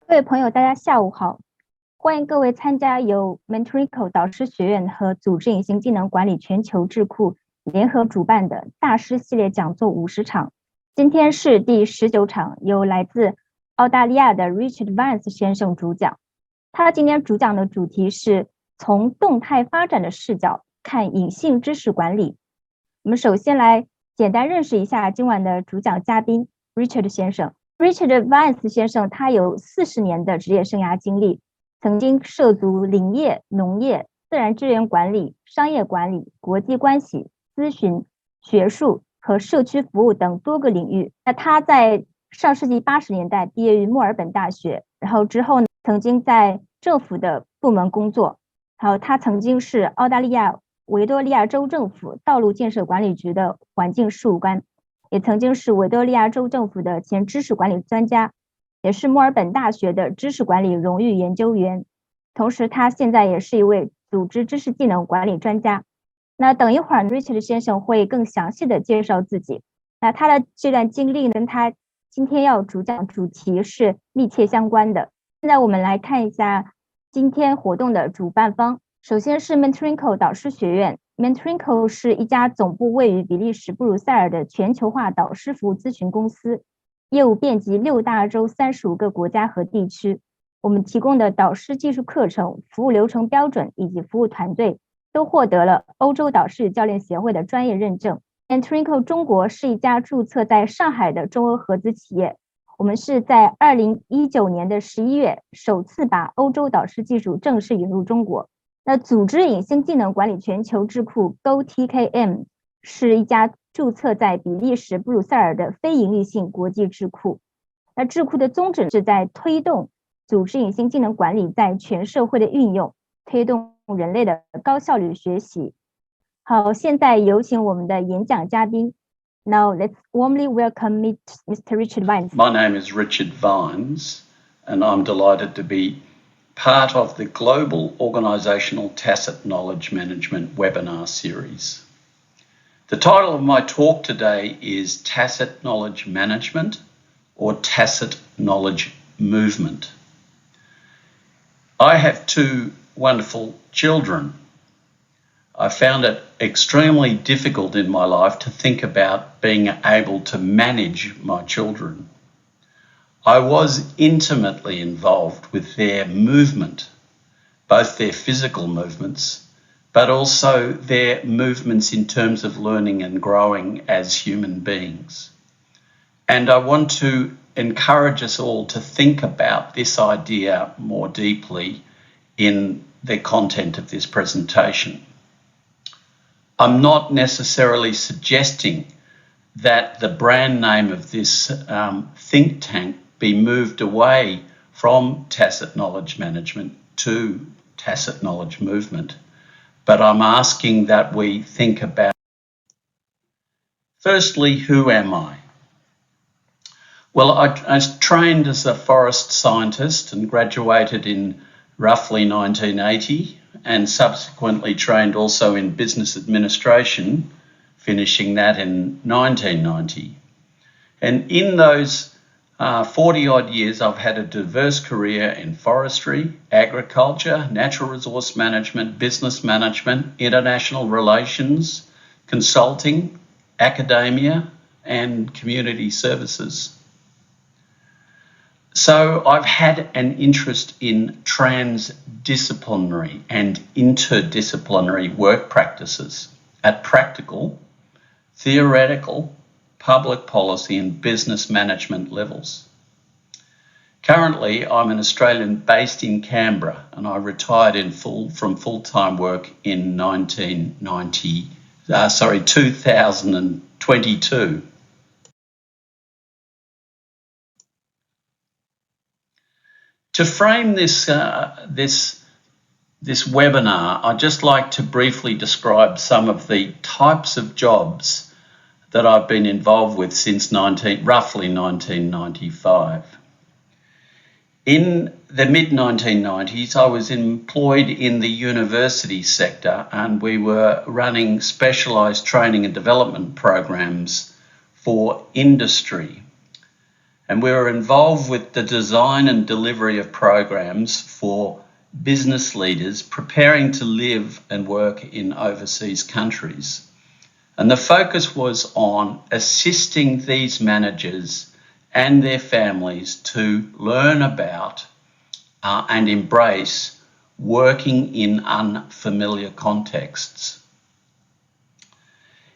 各位朋友，大家下午好！欢迎各位参加由 Mr.Richard 导师学院和组织隐形技能管理全球智库联合主办的大师系列讲座50场。今天是第19场，由来自澳大利亚的 Richard Vance 先生主讲。他今天主讲的主题是从动态发展的视角看隐性知识管理。我们首先来简单认识一下今晚的主讲嘉宾 Richard 先生。Richard Vance 先生，他有40年的职业生涯经历，曾经涉足林业、农业、自然资源管理、商业管理、国际关系、咨询、学术和社区服务等多个领域。那他在上世纪80年代毕业于墨尔本大学，然后之后呢，曾经在政府的部门工作，还有他曾经是澳大利亚维多利亚州政府道路建设管理局的环境事务官。也曾经是维多利亚州政府的前知识管理专家，也是墨尔本大学的知识管理荣誉研究员。同时，他现在也是一位组织知识技能管理专家。那等一会儿 Richard 先生会更详细的介绍自己。那他的这段经历跟他今天要主讲主题是密切相关的。现在我们来看一下今天活动的主办方。首先是 Mr.Richard 导师学院。Mr.Richard 是一家总部位于比利时布鲁塞尔的全球化导师服务咨询公司，业务遍及6大洲35个国家和地区。我们提供的导师技术课程、服务流程标准以及服务团队都获得了欧洲导师与教练协会的专业认证。Mr.Richard 中国是一家注册在上海的中欧合资企业，我们是在2019年的11月首次把欧洲导师技术正式引入中国。那组织隐性技能管理全球智库 GO-TKM 是一家注册在比利时布鲁塞尔的非营利性国际智库。那智库的宗旨是在推动组织隐性技能管理在全社会的运用，推动人类的高效率学习。好，现在有请我们的演讲嘉宾。Now let's warmly welcome Mr. Richard Vance. My name is Richard Vines, and I'm delighted to be part of the global organisational Tacit Knowledge Management webinar series. The title of my talk today is Tacit Knowledge Management or Tacit Knowledge Movement. I have 2 wonderful children. I found it extremely difficult in my life to think about being able to manage my children. I was intimately involved with their movement, both their physical movements, but also their movements in terms of learning and growing as human beings. And I want to encourage us all to think about this idea more deeply in the content of this presentation. I'm not necessarily suggesting that the brand name of this think tank be moved away from Tacit Knowledge Management to Tacit Knowledge Movement. But I'm asking that we think about, firstly, who am I? Well, I trained as a forest scientist and graduated in roughly 1980 and subsequently trained also in business administration, finishing that in 1990. And in those 40-odd years, I've had a diverse career in forestry, agriculture, natural resource management, business management, international relations, consulting, academia, and community services. So I've had an interest in trans-disciplinary and interdisciplinary work practices at practical, theoretical, public policy and business management levels. Currently, I'm an Australian based in Canberra and I retired from full-time work in 2022. To frame this webinar, I'd just like to briefly describe some of the types of jobs that I've been involved with since roughly 1995. In the mid-1990s, I was employed in the university sector and we were running specialised training and development programs for industry. And we were involved with the design and delivery of programs for business leaders preparing to live and work in overseas countries. And the focus was on assisting these managers and their families to learn about and embrace working in unfamiliar contexts.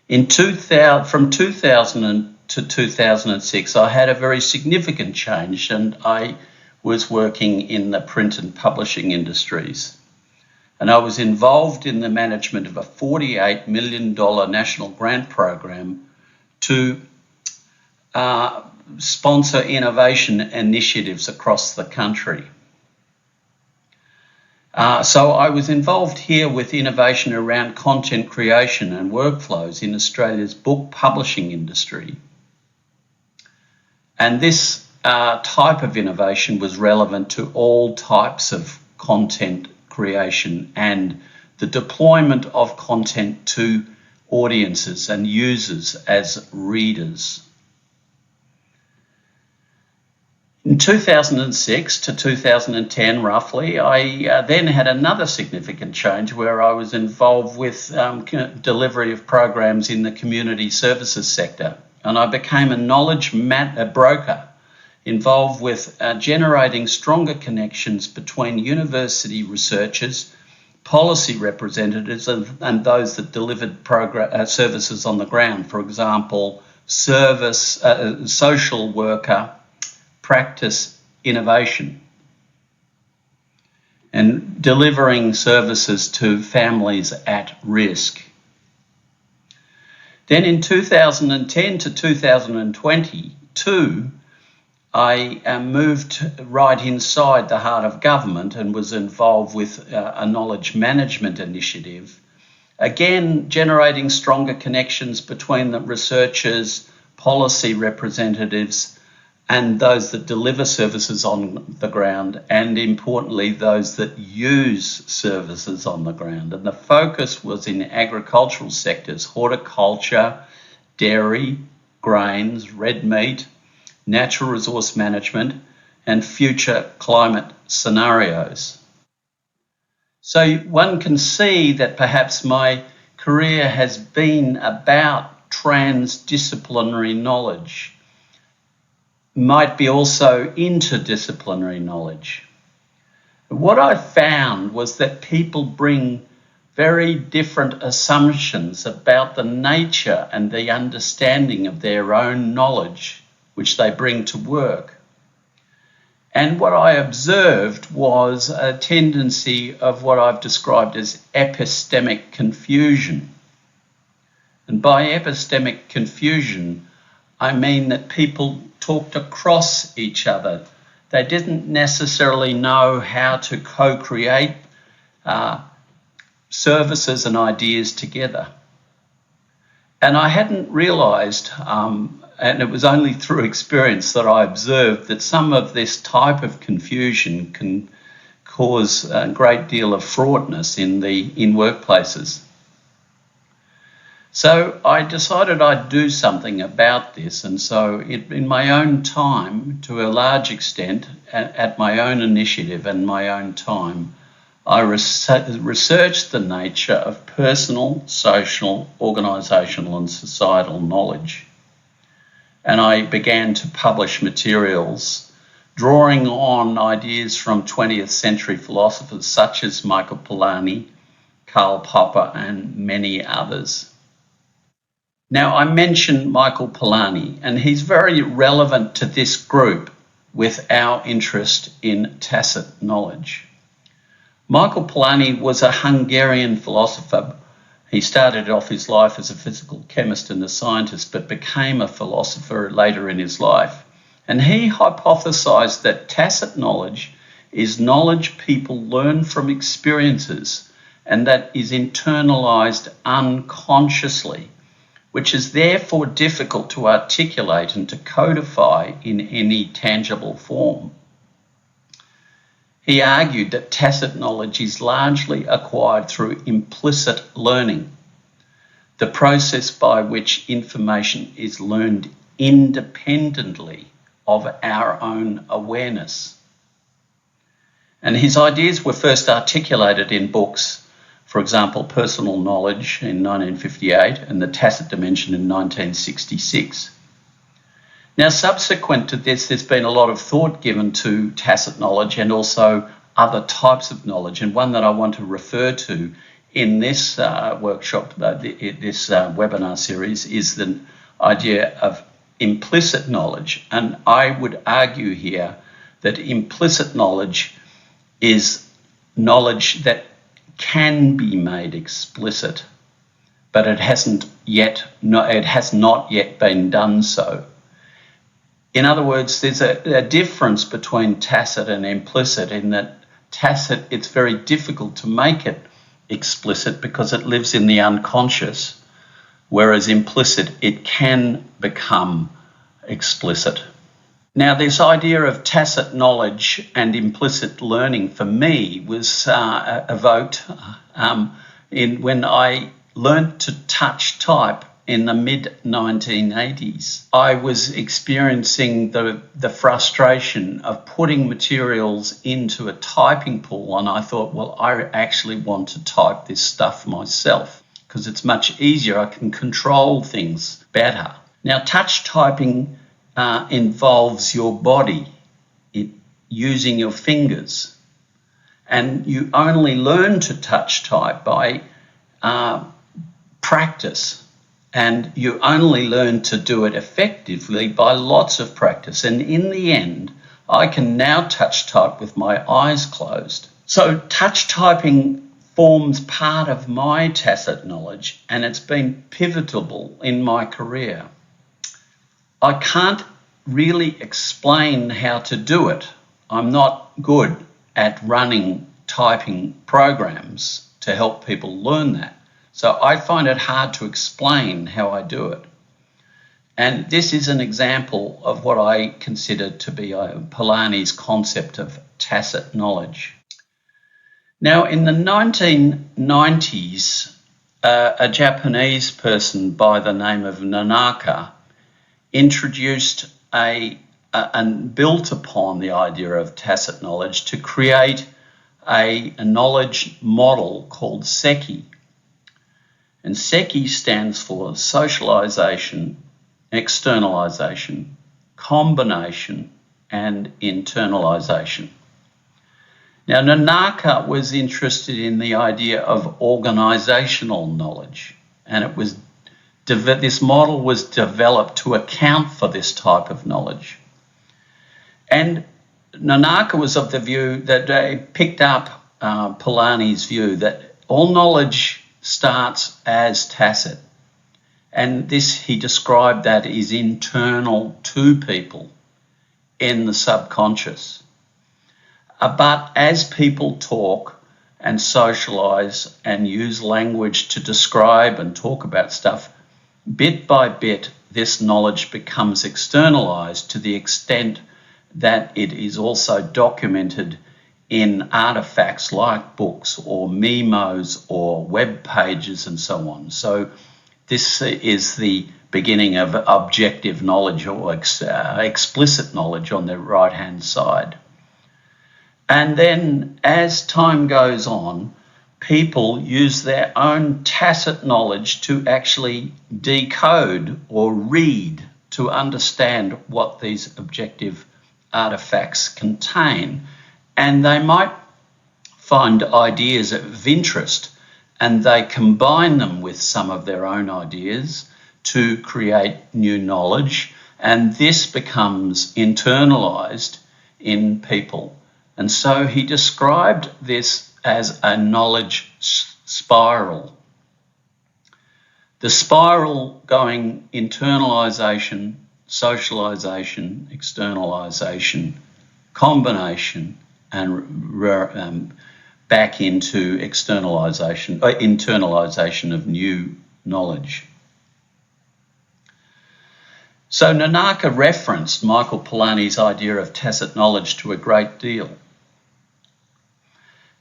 From 2000 to 2006, I had a very significant change, and I was working in the print and publishing industries. And I was involved in the management of a $48 million national grant program to sponsor innovation initiatives across the country. So I was involved here with innovation around content creation and workflows in Australia's book publishing industry. And this type of innovation was relevant to all types of content creation and the deployment of content to audiences and users as readers. In 2006 to 2010, roughly, I then had another significant change where I was involved with delivery of programs in the community services sector. And I became a knowledge broker involved with generating stronger connections between university researchers, policy representatives, and those that delivered services on the ground. For example, social worker, practice innovation, and delivering services to families at risk. Then in 2010 to 2022, I moved right inside the heart of government and was involved with a knowledge management initiative, again generating stronger connections between the researchers, policy representatives, and those that deliver services on the ground, and importantly, those that use services on the ground. And the focus was in agricultural sectors: horticulture, dairy, grains, red meat, natural resource management, and future climate scenarios. So one can see that perhaps my career has been about trans-disciplinary knowledge, might be also interdisciplinary knowledge. What I found was that people bring very different assumptions about the nature and the understanding of their own knowledge, which they bring to work. And what I observed was a tendency of what I've described as epistemic confusion. And by epistemic confusion, I mean that people talked across each other. They didn't necessarily know how to co-create services and ideas together. And I hadn't realised, and it was only through experience that I observed that some of this type of confusion can cause a great deal of fraudness in workplaces. So I decided I'd do something about this, and so in my own time, to a large extent, at my own initiative and my own time, I researched the nature of personal, social, organisational and societal knowledge. And I began to publish materials drawing on ideas from 20th century philosophers such as Michael Polanyi, Karl Popper and many others. Now, I mentioned Michael Polanyi, and he's very relevant to this group with our interest in tacit knowledge. Michael Polanyi was a Hungarian philosopher. He started off his life as a physical chemist and a scientist, but became a philosopher later in his life. And he hypothesized that tacit knowledge is knowledge people learn from experiences and that is internalized unconsciously, which is therefore difficult to articulate and to codify in any tangible form. He argued that tacit knowledge is largely acquired through implicit learning, the process by which information is learned independently of our own awareness. And his ideas were first articulated in books, for example, Personal Knowledge in 1958 and The Tacit Dimension in 1966. Now, subsequent to this, there's been a lot of thought given to tacit knowledge and also other types of knowledge. And one that I want to refer to in this workshop, this webinar series, is the idea of implicit knowledge. And I would argue here that implicit knowledge is knowledge that can be made explicit, but it has not yet been done so. In other words, there's a difference between tacit and implicit in that tacit, it's very difficult to make it explicit because it lives in the unconscious, whereas implicit, it can become explicit. Now, this idea of tacit knowledge and implicit learning for me was evoked when I learnt to touch type in the mid-1980s. I was experiencing the frustration of putting materials into a typing pool, and I thought, well, I actually want to type this stuff myself because it's much easier. I can control things better. Now, touch typing involves your body, using your fingers, and you only learn to touch type by practice. And you only learn to do it effectively by lots of practice. And in the end, I can now touch type with my eyes closed. So touch typing forms part of my tacit knowledge, and it's been pivotal in my career. I can't really explain how to do it. I'm not good at running typing programs to help people learn that. So I find it hard to explain how I do it. And this is an example of what I consider to be Polanyi's concept of tacit knowledge. Now, in the 1990s, a Japanese person by the name of Nonaka introduced and built upon the idea of tacit knowledge to create a knowledge model called SECI. And SECI stands for socialization, externalization, combination, and internalization. Now, Nonaka was interested in the idea of organisational knowledge, and this model was developed to account for this type of knowledge. And Nonaka was of the view that picked up Polanyi's view that all knowledge starts as tacit, and this he described that is internal to people in the subconscious. But as people talk and socialise and use language to describe and talk about stuff, bit by bit this knowledge becomes externalised to the extent that it is also documented in artifacts like books or memos or web pages and so on. So this is the beginning of objective knowledge or explicit knowledge on the right-hand side. And then as time goes on, people use their own tacit knowledge to actually decode or read to understand what these objective artifacts contain. And they might find ideas of interest and they combine them with some of their own ideas to create new knowledge, and this becomes internalised in people. And so he described this as a knowledge spiral. The spiral going internalisation, socialisation, externalisation, combination, and back into internalisation of new knowledge. So Nonaka referenced Michael Polanyi's idea of tacit knowledge to a great deal.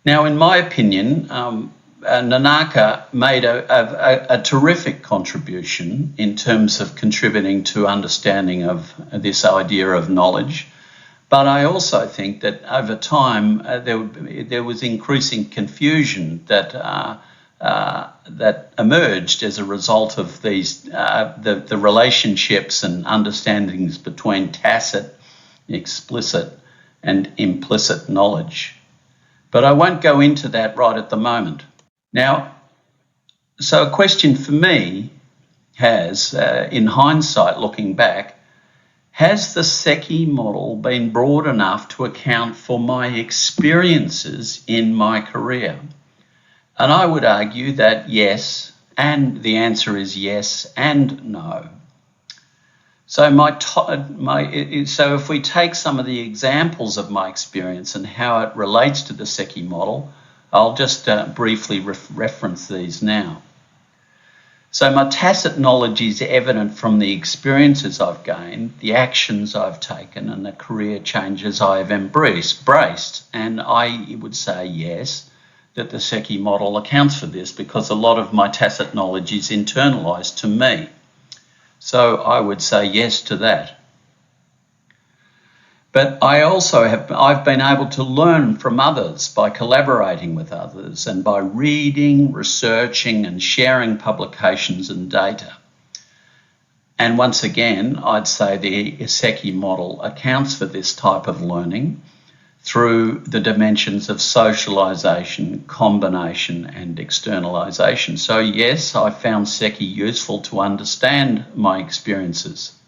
Now, in my opinion, Nonaka made a terrific contribution in terms of contributing to understanding of this idea of knowledge. But I also think that over time there was increasing confusion that emerged as a result of these the relationships and understandings between tacit, explicit, and implicit knowledge. But I won't go into that right at the moment. Now, so a question for me has, in hindsight, looking back, has the SECI model been broad enough to account for my experiences in my career? And I would argue that yes, and the answer is yes and no. So so if we take some of the examples of my experience and how it relates to the SECI model, I'll just briefly reference these now. So my tacit knowledge is evident from the experiences I've gained, the actions I've taken, and the career changes I have embraced. And I would say yes, that the SECI model accounts for this because a lot of my tacit knowledge is internalised to me. So I would say yes to that. But I've been able to learn from others by collaborating with others and by reading, researching, and sharing publications and data. And once again, I'd say the SECI model accounts for this type of learning through the dimensions of socialisation, combination, and externalisation. So yes, I found SECI useful to understand my experiences.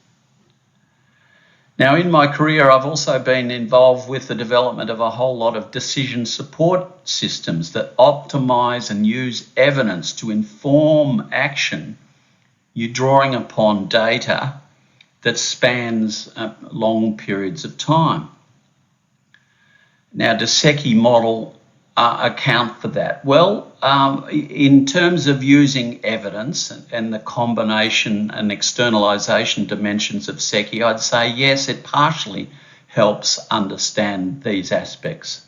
Now, in my career, I've also been involved with the development of a whole lot of decision support systems that optimise and use evidence to inform action. You're drawing upon data that spans long periods of time. Now, does SECI model account for that? Well, in terms of using evidence and the combination and externalisation dimensions of SECI, I'd say yes, it partially helps understand these aspects.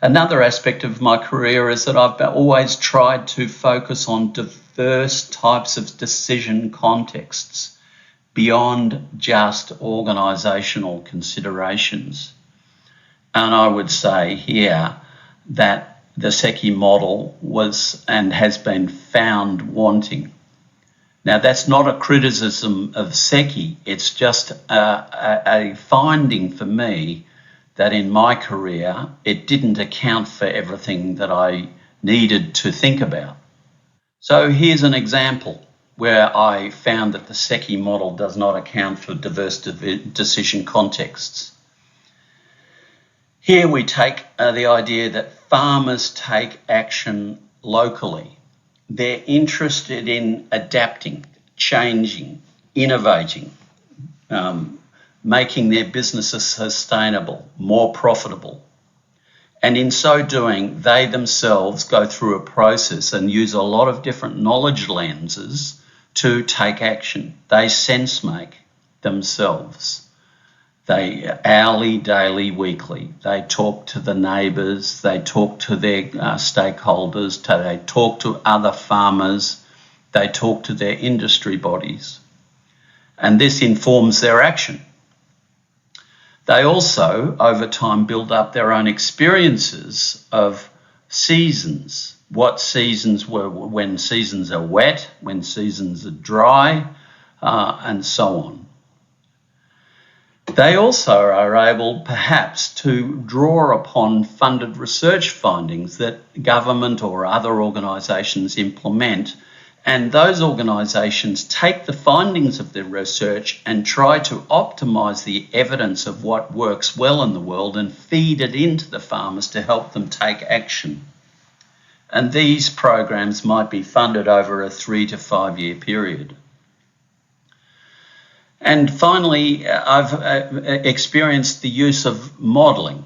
Another aspect of my career is that I've always tried to focus on diverse types of decision contexts beyond just organisational considerations. And I would say here that the SECI model was and has been found wanting. Now, that's not a criticism of SECI, it's just a finding for me that in my career, it didn't account for everything that I needed to think about. So here's an example where I found that the SECI model does not account for diverse decision contexts. Here we take the idea that farmers take action locally. They're interested in adapting, changing, innovating, making their businesses sustainable, more profitable. And in so doing, they themselves go through a process and use a lot of different knowledge lenses to take action. They sense make themselves. They hourly, daily, weekly. They talk to the neighbours, they talk to their stakeholders, they talk to other farmers, they talk to their industry bodies. And this informs their action. They also, over time, build up their own experiences of seasons. What seasons were, when seasons are wet, when seasons are dry, and so on. They also are able, perhaps, to draw upon funded research findings that government or other organisations implement, and those organisations take the findings of their research and try to optimise the evidence of what works well in the world and feed it into the farmers to help them take action. And these programs might be funded over a 3 to 5 year period. And finally, I've experienced the use of modelling,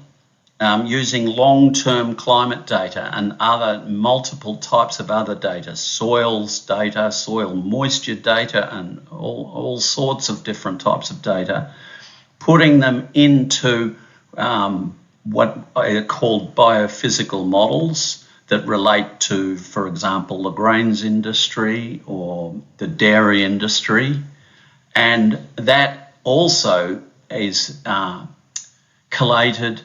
using long-term climate data and other multiple types of other data, soils data, soil moisture data, and all sorts of different types of data, putting them into what are called biophysical models that relate to, for example, the grains industry or the dairy industry. And that also is collated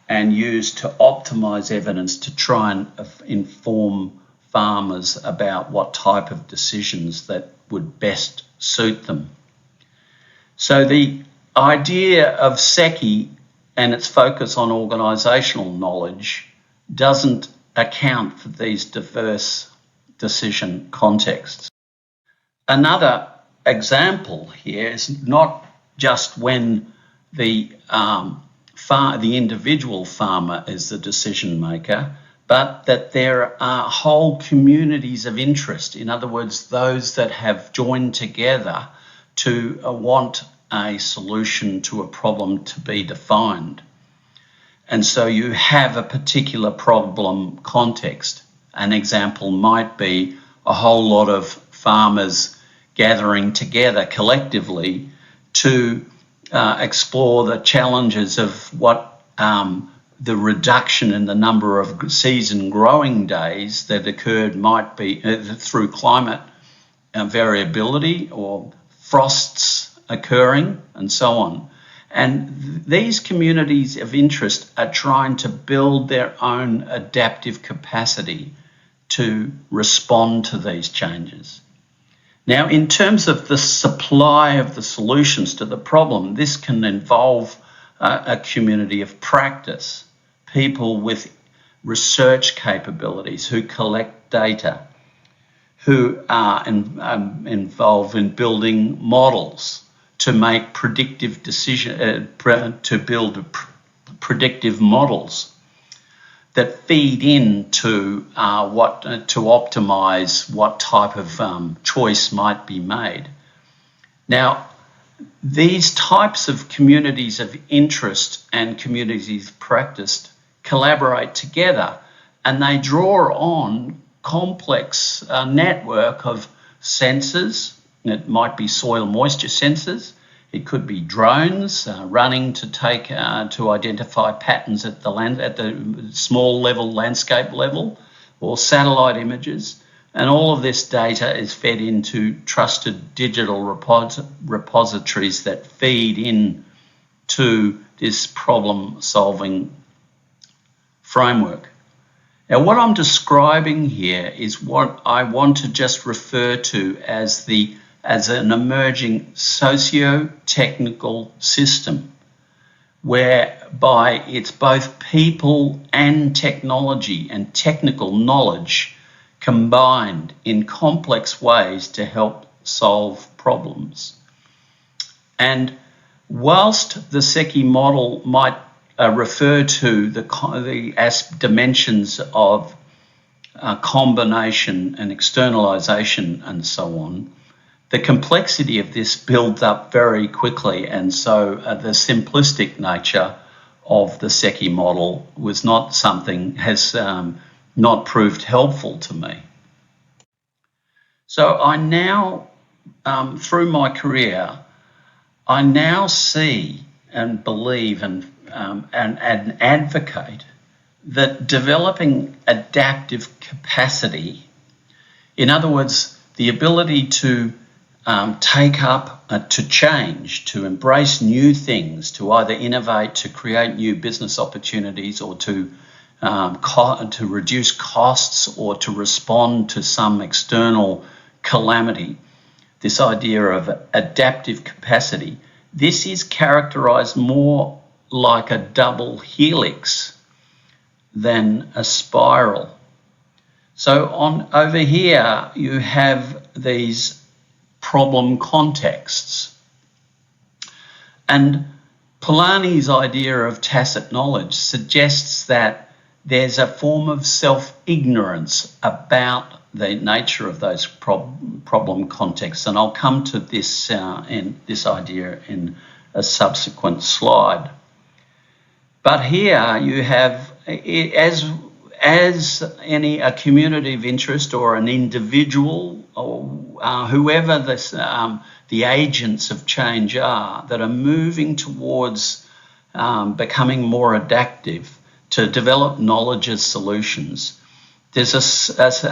and used to optimise evidence to try and inform farmers about what type of decisions that would best suit them. So the idea of SECI and its focus on organisational knowledge doesn't account for these diverse decision contexts. Another example here is not just when the individual farmer is the decision maker, but that there are whole communities of interest. In other words, those that have joined together to want a solution to a problem to be defined. And so you have a particular problem context. An example might be a whole lot of farmers gathering together collectively to explore the challenges of what the reduction in the number of season growing days that occurred might be through climate variability or frosts occurring and so on. And these communities of interest are trying to build their own adaptive capacity to respond to these changes. Now, in terms of the supply of the solutions to the problem, this can involve a community of practice, people with research capabilities who collect data, who are involved in building models to make predictive to build predictive models that feed into to optimise what type of choice might be made. Now, these types of communities of interest and communities of practice collaborate together, and they draw on complex network of sensors. It might be soil moisture sensors. It could be drones running to identify patterns at the small level, landscape level, or satellite images. And all of this data is fed into trusted digital repositories that feed in to this problem-solving framework. Now, what I'm describing here is what I want to just refer to as an emerging socio-technical system, whereby it's both people and technology and technical knowledge combined in complex ways to help solve problems. And whilst the SECI model might refer to the dimensions of combination and externalization and so on, the complexity of this builds up very quickly, and so the simplistic nature of the SECI model was not something, has not proved helpful to me. So I now, through my career, I now see and believe and advocate that developing adaptive capacity, in other words, the ability to take up, to change, to embrace new things, to either innovate, to create new business opportunities, or to reduce costs, or to respond to some external calamity. This idea of adaptive capacity, this is characterised more like a double helix than a spiral. So over here you have these problem contexts. And Polanyi's idea of tacit knowledge suggests that there's a form of self-ignorance about the nature of those problem contexts. And I'll come to this idea in a subsequent slide. But here you have, as a community of interest or an individual or whoever the agents of change are that are moving towards becoming more adaptive to develop knowledge as solutions, there's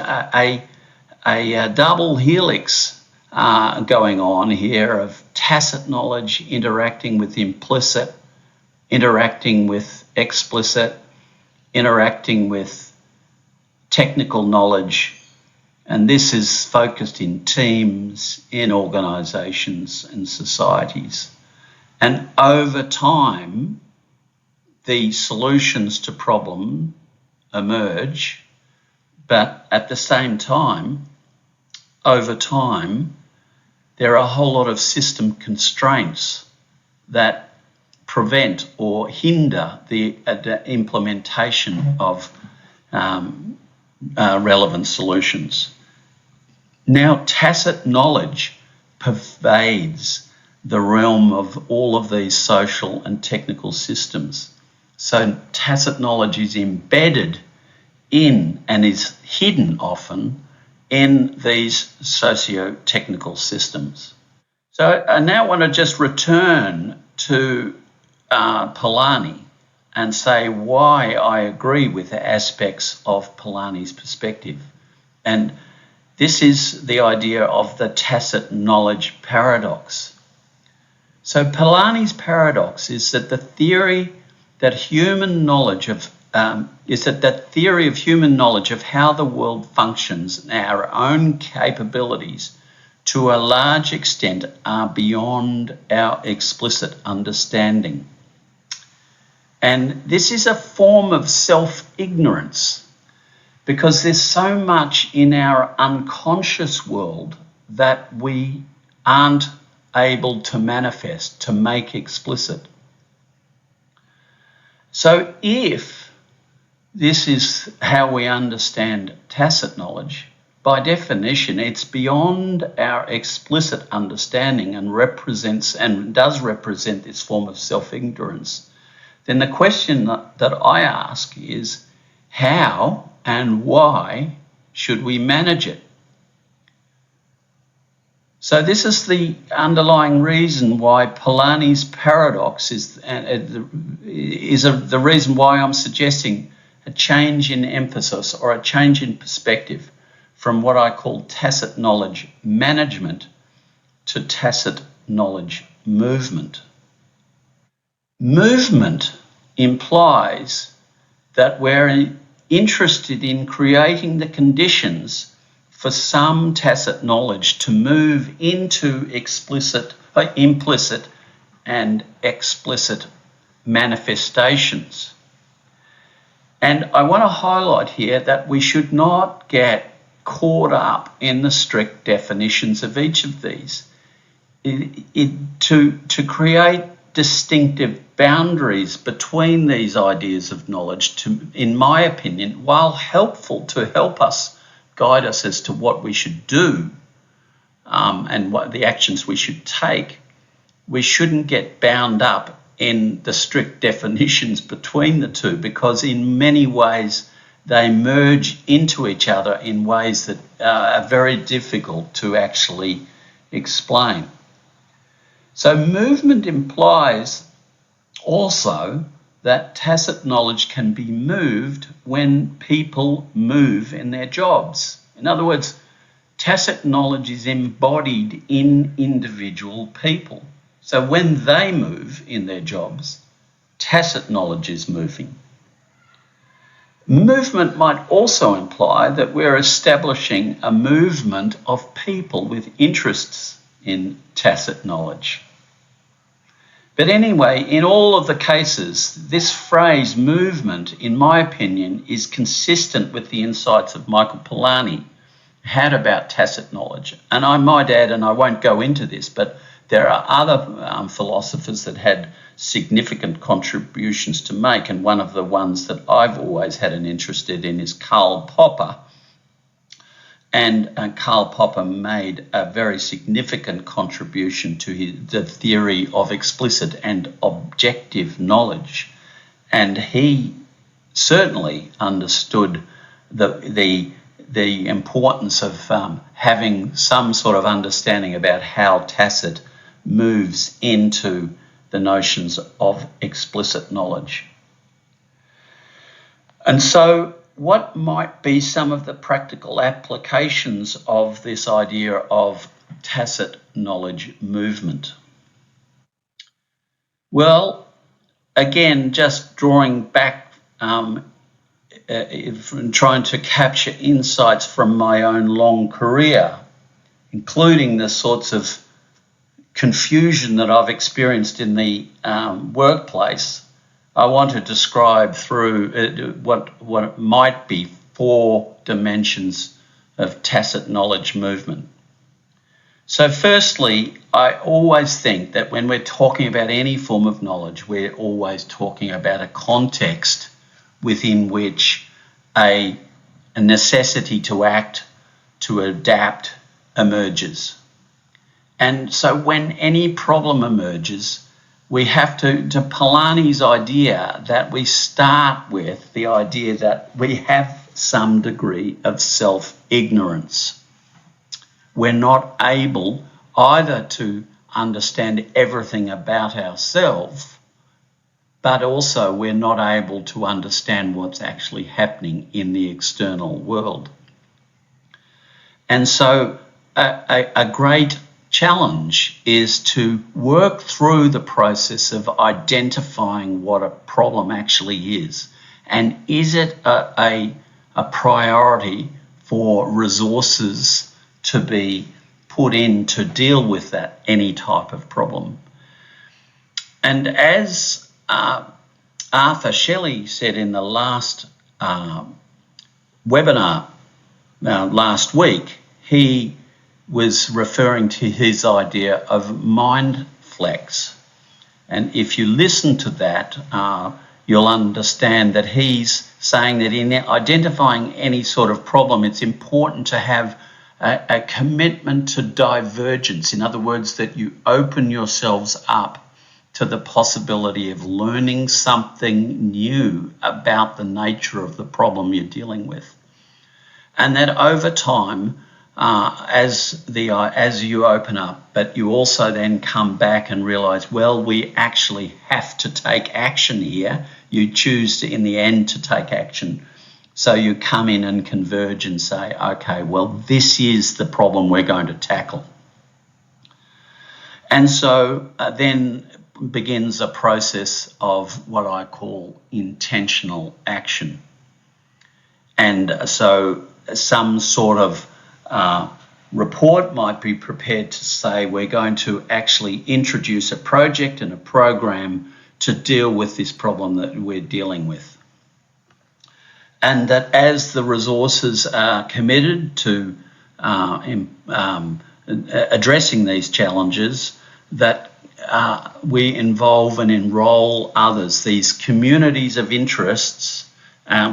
a double helix going on here of tacit knowledge interacting with implicit, interacting with explicit, interacting with technical knowledge, and this is focused in teams, in organisations and societies. And over time, the solutions to problem emerge, but at the same time, over time, there are a whole lot of system constraints that prevent or hinder the implementation of relevant solutions. Now, tacit knowledge pervades the realm of all of these social and technical systems. So tacit knowledge is embedded in and is hidden often in these socio-technical systems. So I now want to just return to Polanyi and say why I agree with the aspects of Polanyi's perspective. And this is the idea of the tacit knowledge paradox. So Polanyi's paradox is that the theory that human knowledge of theory of human knowledge of how the world functions and our own capabilities to a large extent are beyond our explicit understanding. And this is a form of self-ignorance because there's so much in our unconscious world that we aren't able to manifest, to make explicit. So if this is how we understand tacit knowledge, by definition, it's beyond our explicit understanding and represents and does represent this form of self-ignorance. Then the question that I ask is, how and why should we manage it? So this is the underlying reason why Polanyi's paradox is the reason why I'm suggesting a change in emphasis or a change in perspective from what I call tacit knowledge management to tacit knowledge movement. Movement implies that we're interested in creating the conditions for some tacit knowledge to move into implicit and explicit manifestations. And I want to highlight here that we should not get caught up in the strict definitions of each of these. To create distinctive boundaries between these ideas of knowledge, in my opinion, while helpful to help us, guide us as to what we should do and what the actions we should take, we shouldn't get bound up in the strict definitions between the two, because in many ways they merge into each other in ways that are very difficult to actually explain. So movement implies also that tacit knowledge can be moved when people move in their jobs. In other words, tacit knowledge is embodied in individual people. So when they move in their jobs, tacit knowledge is moving. Movement might also imply that we're establishing a movement of people with interests in tacit knowledge. But anyway, in all of the cases, this phrase movement, in my opinion, is consistent with the insights of Michael Polanyi had about tacit knowledge. And I might add, and I won't go into this, but there are other philosophers that had significant contributions to make, and one of the ones that I've always had an interest in is Karl Popper. And Karl Popper made a very significant contribution to the theory of explicit and objective knowledge. And he certainly understood the importance of having some sort of understanding about how tacit moves into the notions of explicit knowledge. And so what might be some of the practical applications of this idea of tacit knowledge movement? Well, again, just drawing back and trying to capture insights from my own long career, including the sorts of confusion that I've experienced in the workplace, I want to describe through what might be 4 dimensions of tacit knowledge movement. So firstly, I always think that when we're talking about any form of knowledge, we're always talking about a context within which a necessity to act, to adapt, emerges. And so when any problem emerges, we have to Polanyi's idea that we start with the idea that we have some degree of self-ignorance. We're not able either to understand everything about ourselves, but also we're not able to understand what's actually happening in the external world. And so a great challenge is to work through the process of identifying what a problem actually is. And is it a priority for resources to be put in to deal with that, any type of problem? And as Arthur Shelley said in the last webinar last week, he was referring to his idea of mind flex. And if you listen to that, you'll understand that he's saying that in identifying any sort of problem, it's important to have a commitment to divergence. In other words, that you open yourselves up to the possibility of learning something new about the nature of the problem you're dealing with. And that over time, as you open up, but you also then come back and realise, well, we actually have to take action here. You choose to, in the end, to take action. So you come in and converge and say, okay, well, this is the problem we're going to tackle. And so then begins a process of what I call intentional action. And so some sort of report might be prepared to say we're going to actually introduce a project and a program to deal with this problem that we're dealing with. And that as the resources are committed to addressing these challenges, that we involve and enrol others, these communities of interests,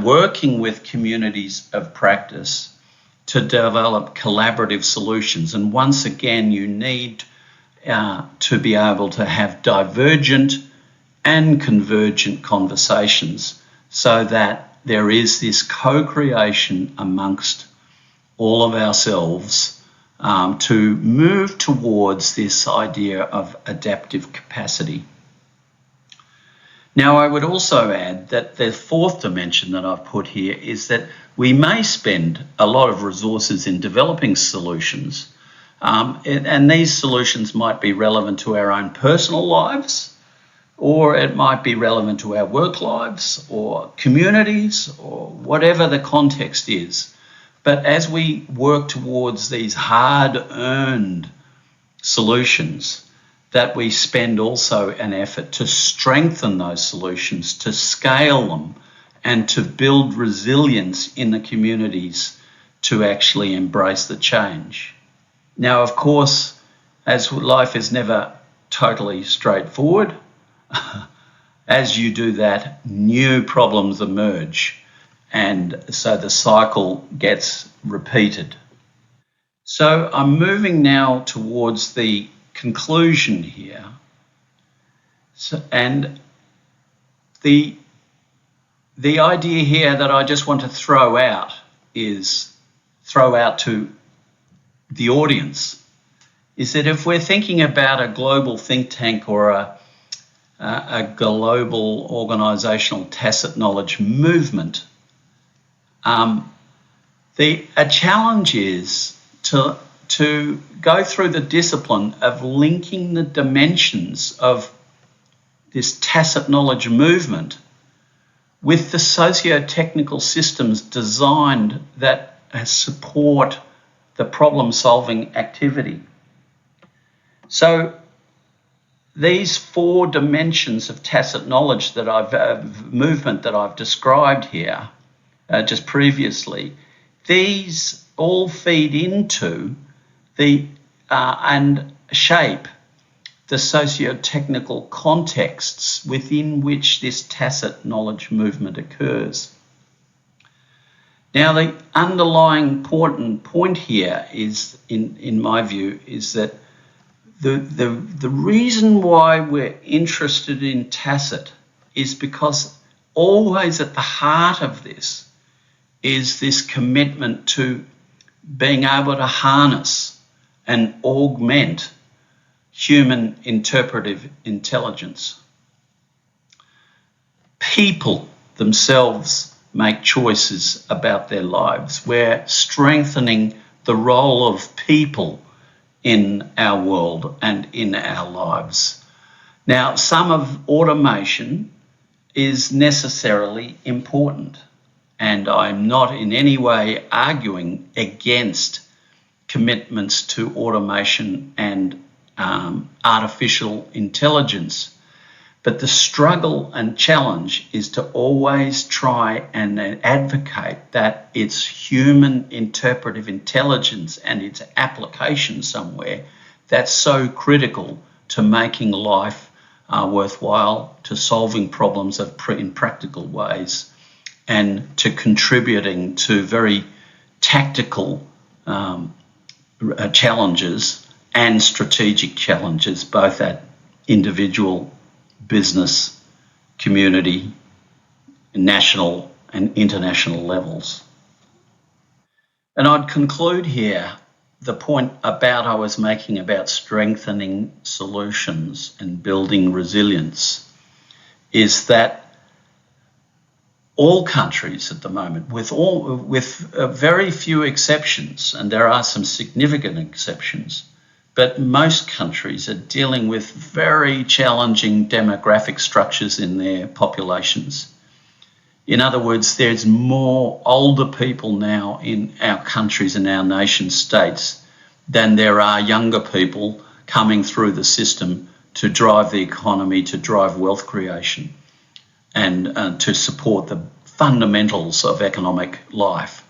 working with communities of practice to develop collaborative solutions. And once again, you need to be able to have divergent and convergent conversations so that there is this co-creation amongst all of ourselves to move towards this idea of adaptive capacity. Now, I would also add that the 4th dimension that I've put here is that we may spend a lot of resources in developing solutions, and these solutions might be relevant to our own personal lives, or it might be relevant to our work lives or communities or whatever the context is. But as we work towards these hard-earned solutions, that we spend also an effort to strengthen those solutions, to scale them, and to build resilience in the communities to actually embrace the change. Now, of course, as life is never totally straightforward, as you do that, new problems emerge, and so the cycle gets repeated. So I'm moving now towards the conclusion here. So, and the idea here that I just want to throw out to the audience is that if we're thinking about a global think tank or a global organisational tacit knowledge movement, A challenge is to go through the discipline of linking the dimensions of this tacit knowledge movement with the socio-technical systems designed that support the problem-solving activity. So these four dimensions of tacit knowledge that movement that I've described here just previously, these all feed into and shape the socio-technical contexts within which this tacit knowledge movement occurs. Now, the underlying important point here is, in my view, is that the reason why we're interested in tacit is because always at the heart of this is this commitment to being able to harness and augment human interpretive intelligence. People themselves make choices about their lives. We're strengthening the role of people in our world and in our lives. Now, some of automation is necessarily important, and I'm not in any way arguing against commitments to automation and artificial intelligence. But the struggle and challenge is to always try and advocate that it's human interpretive intelligence and its application somewhere that's so critical to making life worthwhile, to solving problems in practical ways, and to contributing to very tactical challenges and strategic challenges, both at individual, business, community, national and international levels. And I'd conclude here the point I was making about strengthening solutions and building resilience is that all countries at the moment, with very few exceptions, and there are some significant exceptions, but most countries are dealing with very challenging demographic structures in their populations. In other words, there's more older people now in our countries and our nation states than there are younger people coming through the system to drive the economy, to drive wealth creation, and to support the fundamentals of economic life.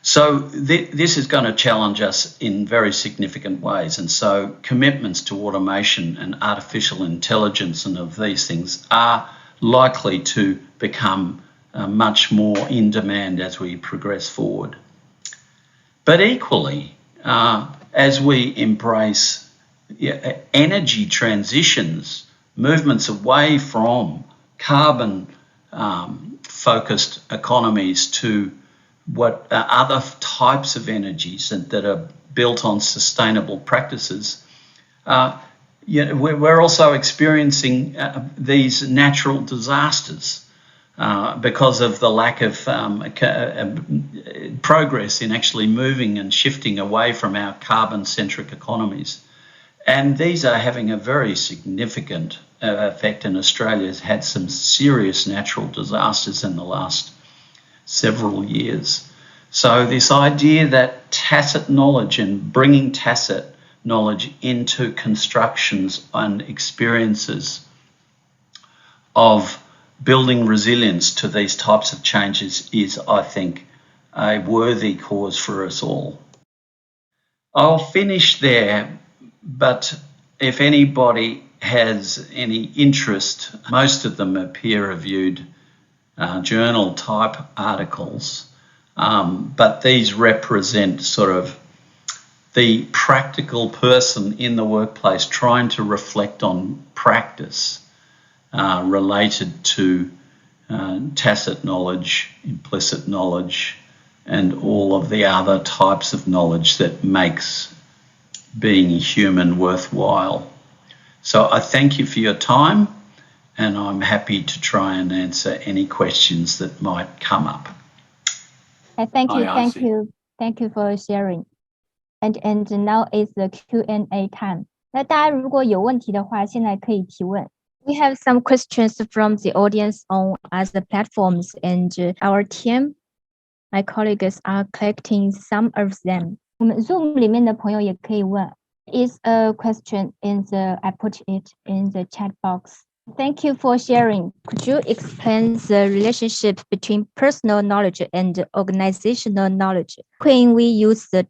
So this is going to challenge us in very significant ways. And so commitments to automation and artificial intelligence and of these things are likely to become much more in demand as we progress forward. But equally, as we embrace energy transitions, movements away from carbon focused economies to what other types of energies that are built on sustainable practices, we're also experiencing these natural disasters because of the lack of progress in actually moving and shifting away from our carbon-centric economies. And these are having a very significant effect, and Australia has had some serious natural disasters in the last several years. So this idea that tacit knowledge and bringing tacit knowledge into constructions and experiences of building resilience to these types of changes is, I think, a worthy cause for us all. I'll finish there, but if anybody has any interest, most of them are peer-reviewed journal type articles, but these represent sort of the practical person in the workplace trying to reflect on practice related to tacit knowledge, implicit knowledge, and all of the other types of knowledge that makes being human worthwhile. So I thank you for your time, and I'm happy to try and answer any questions that might come up. Thank you, Hi, thank Icy. you, thank you for sharing. And now is the Q&A time. 那大家如果有问题的话，现在可以提问。We have some questions from the audience on other platforms, and our team, my colleagues, are collecting some of them. 我们 Zoom 里面的朋友也可以问。Is a question I put it in the chat box. Thank you for sharing. Could you explain the relationship between personal knowledge and organizational knowledge? When we use the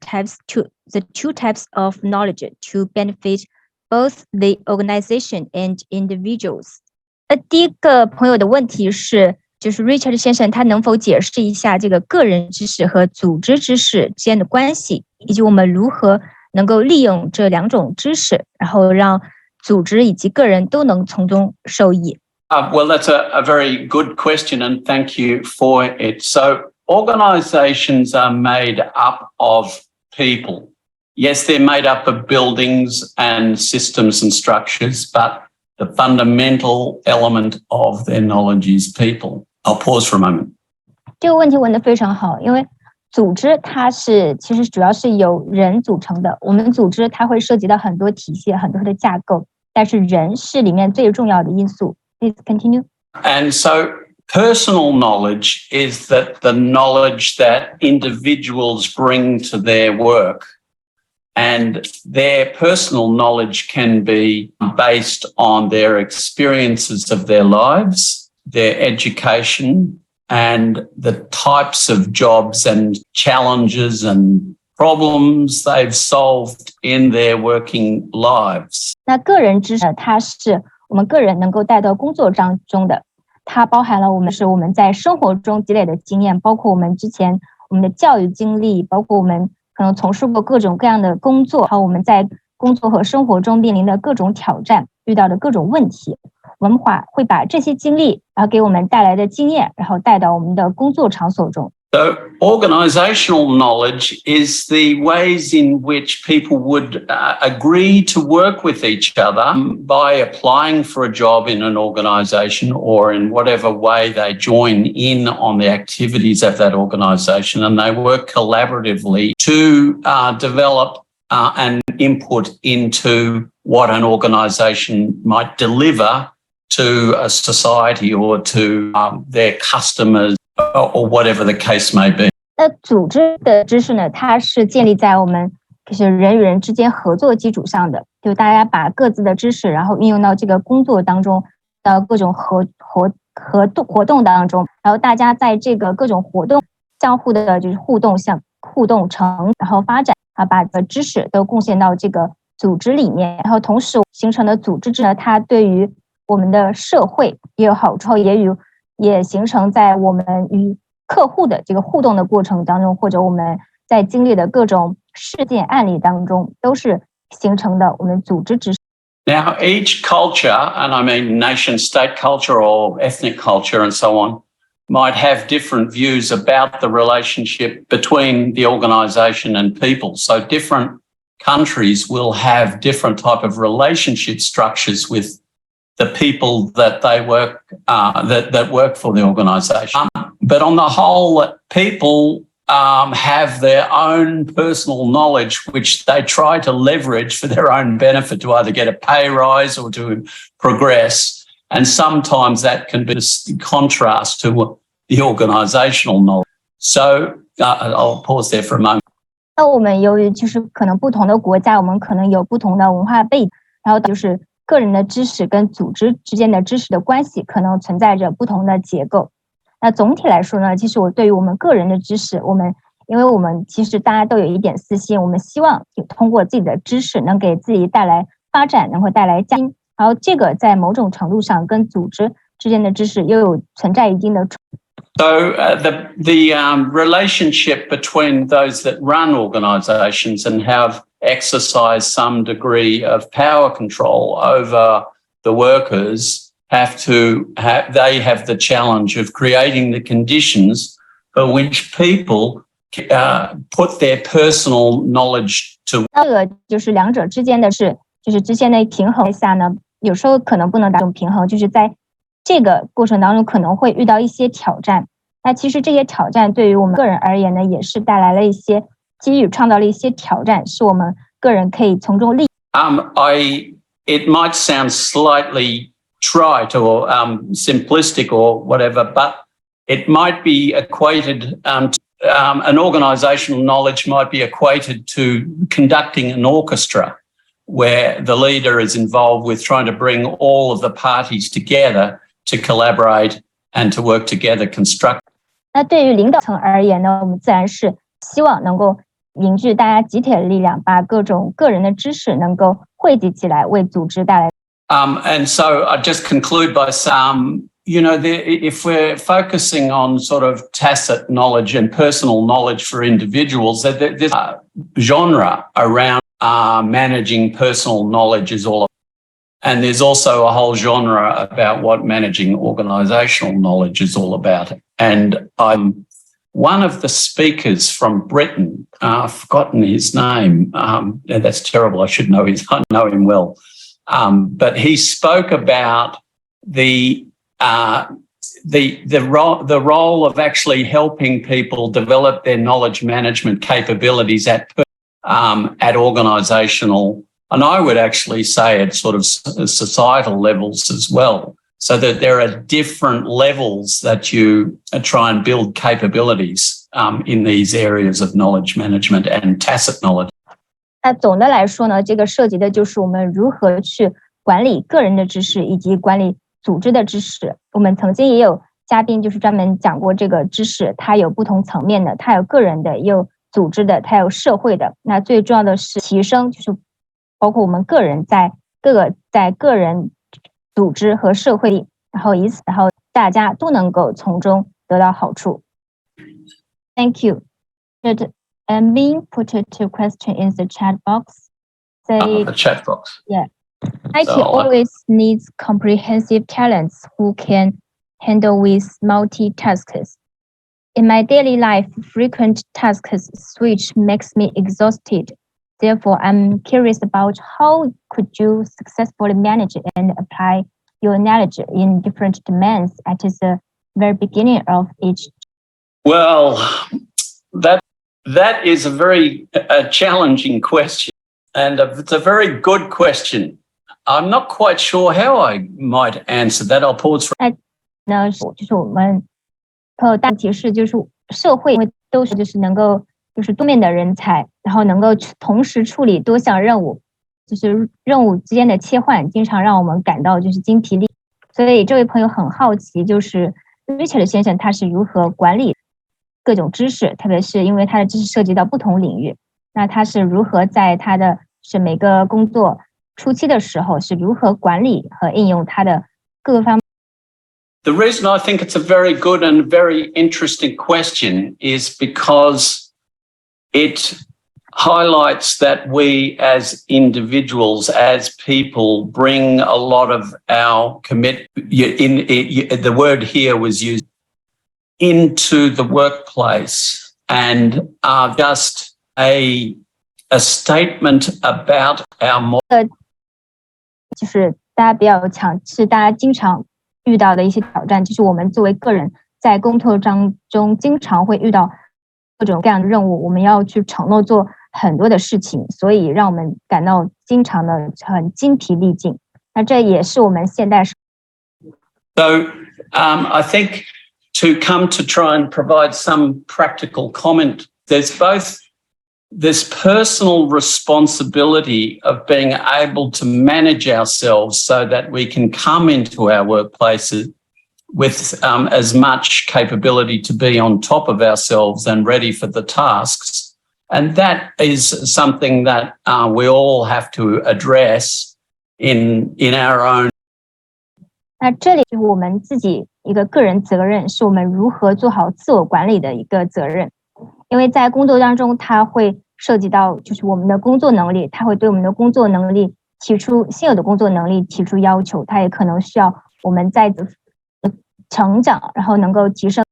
two types of knowledge to benefit both the organization and individuals. 第一个朋友的问题是，就是 Richard 先生他能否解释一下这个个人知识和组织知识之间的关系，以及我们如何能够利用这两种知识，然后让组织以及个人都能从中受益。Well, that's a very good question, and thank you for it. So, organizations are made up of people. Yes, they're made up of buildings and systems and structures, but the fundamental element of their knowledge is people. I'll pause for a moment. 这个问题问得非常好，因为组织它其实主要是由人组成的，我们组织它会涉及到很多体系、很多的架构，但是人是里面最重要的因素。Please continue. And so personal knowledge is that the knowledge that individuals bring to their work, and their personal knowledge can be based on their experiences of their lives, their education, and the types of jobs and challenges and problems they've solved in their working lives. 那个人知识它是我们个人能够带到工作当中的，它包含了我们在生活中积累的经验，包括我们之前我们的教育经历，包括我们可能从事过各种各样的工作，还有我们在工作和生活中面临的各种挑战，遇到的各种问题。我们会把这些经历，然后给我们带来的经验，然后带到我们的工作场所中。So, organisational knowledge is the ways in which people would agree to work with each other by applying for a job in an organisation or in whatever way they join in on the activities of that organisation, and they work collaboratively to develop and input into what an organisation might deliver to a society or to their customers or whatever the case may be. 那组织的知识呢，它是建立在我们就是人与人之间合作基础上的，就大家把各自的知识，然后运用到这个工作当中的各种活动当中，然后大家在这个各种活动相互的就是互动然后发展把知识都贡献到这个组织里面，然后同时形成的组织知呢，它对于我们的社会也有好处，也形成在我们与客户的这个互动的过程当中，或者我们在经历的各种事件案例当中，都是形成的我们组织知识。Now, each culture, and I mean nation-state culture or ethnic culture and so on, might have different views about the relationship between the organisation and people. So different countries will have different type of relationship structures with the people that they work that work for the organisation. But on the whole, people have their own personal knowledge, which they try to leverage for their own benefit to either get a pay rise or to progress. And sometimes that can be a contrast to the organisational knowledge. So I'll pause there for a moment. 那我们由于就是可能不同的国家，我们可能有不同的文化背景，然后就是个人的知识跟组织之间的知识的关系可能存在着不同的结构。那总体来说呢，其实我对于我们个人的知识，因为我们其实大家都有一点私心，我们希望通过自己的知识能给自己带来发展，能够带来加薪，然后这个在某种程度上跟组织之间的知识又有存在一定的。So the relationship between those that run organisations and have exercised some degree of power control over the workers they have the challenge of creating the conditions for which people put their personal knowledge to. 这个就是两者之间的就是之间的平衡下呢，有时候可能不能达成平衡，就是在这个过程当中可能会遇到一些挑战。那其实这些挑战对于我们个人而言呢，也是带来了一些机遇，创造了一些挑战，是我们个人可以从中利益。It might sound slightly trite or simplistic or whatever, but it might be equated, an organisational knowledge might be equated to conducting an orchestra where the leader is involved with trying to bring all of the parties together to collaborate and to work together constructively. 那对于领导层而言呢，我们自然是希望能够凝聚大家集体的力量，把各种个人的知识能够汇集起来，为组织带来。And so I just conclude by saying, if we're focusing on sort of tacit knowledge and personal knowledge for individuals, there's a genre around managing personal knowledge is all about. And there's also a whole genre about what managing organisational knowledge is all about. And I'm one of the speakers from Britain, I've forgotten his name. That's terrible. I should know I know him well. But he spoke about the role of actually helping people develop their knowledge management capabilities at organisational, and I would actually say at sort of societal levels as well, so that there are different levels that you try and build capabilities in these areas of knowledge management and tacit knowledge. 那总的来说呢，这个涉及的就是我们如何去管理个人的知识以及管理组织的知识。我们曾经也有嘉宾就是专门讲过这个知识，它有不同层面的，它有个人的，也有组织的，它有社会的。那最重要的是提升，就是包括我们个人在个人、组织和社会里，然后大家都能够从中得到好处。Thank you. Being put to question in the chat box. The chat box. Yeah. IT always needs comprehensive talents who can handle with multitasks. In my daily life, frequent tasks switch makes me exhausted. Therefore, I'm curious about how could you successfully manage and apply your knowledge in different domains at the very beginning of each. Well, that is a very challenging question, and it's a very good question. I'm not quite sure how I might answer that. I'll pause for. 那就是我们朋友大提示，就是社会都是就是能够就是多面的人才，然后能够同时处理多项任务，就是任务之间的切换，经常让我们感到就是精疲力。所以这位朋友很好奇，就是 Richard 先生他是如何管理各种知识，特别是因为他的知识涉及到不同领域，那他是如何在他的是每个工作初期的时候是如何管理和应用他的各个方面。The reason I think it's a very good and very interesting question is because it highlights that we as individuals, as people, bring a lot of our the word here was used, into the workplace, and are just a statement about our 就是大家经常遇到的一些挑战，就是我们作为个人在工作当中经常会遇到各种各样的任务，我们要去承诺做很多的事情，所以让我们感到经常的很精疲力尽。那这也是我们现代。So, I think to come to try and provide some practical comment, there's both this personal responsibility of being able to manage ourselves so that we can come into our workplaces with as much capability to be on top of ourselves and ready for the tasks. And that is something that we all have to address in our own. 那这里就是我们自己一个个人责任，是我们如何做好自我管理的一个责任。因为在工作当中，它会涉及到就是我们的工作能力，它会对我们的工作能力提出现有的工作能力提出要求，它也可能需要我们在成长，然后能够提升。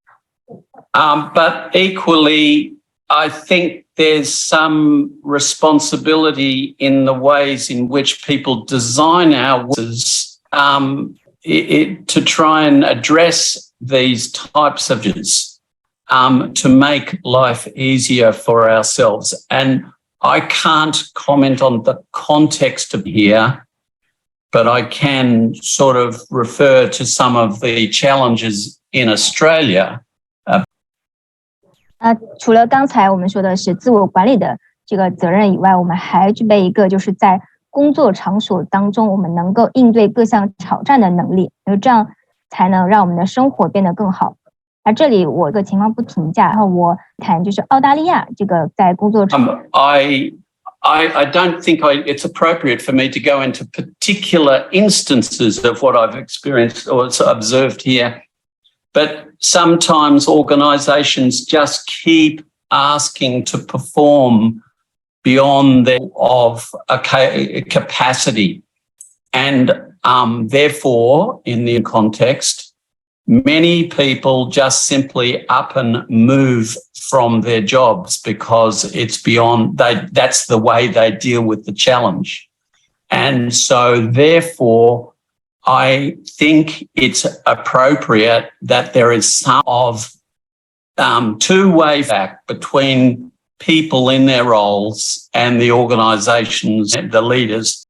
But equally, I think there's some responsibility in the ways in which people design our works to try and address these types of issues. to make life easier for ourselves. And I can't comment on the context of here, but I can sort of refer to some of the challenges in Australia. 除了刚才我们说的是自我管理的这个责任以外，我们还具备一个就是在工作场所当中，我们能够应对各项挑战的能力，这样才能让我们的生活变得更好。那这里我的情况不评价，然后我谈就是澳大利亚这个在工作场。I don't think it's appropriate for me to go into particular instances of what I've experienced or observed here, but sometimes organisations just keep asking to perform beyond their of a capacity, and therefore, in the context, many people just simply up and move from their jobs because it's beyond, that's the way they deal with the challenge. And so therefore, I think it's appropriate that there is some of two-way back between people in their roles and the organisations and the leaders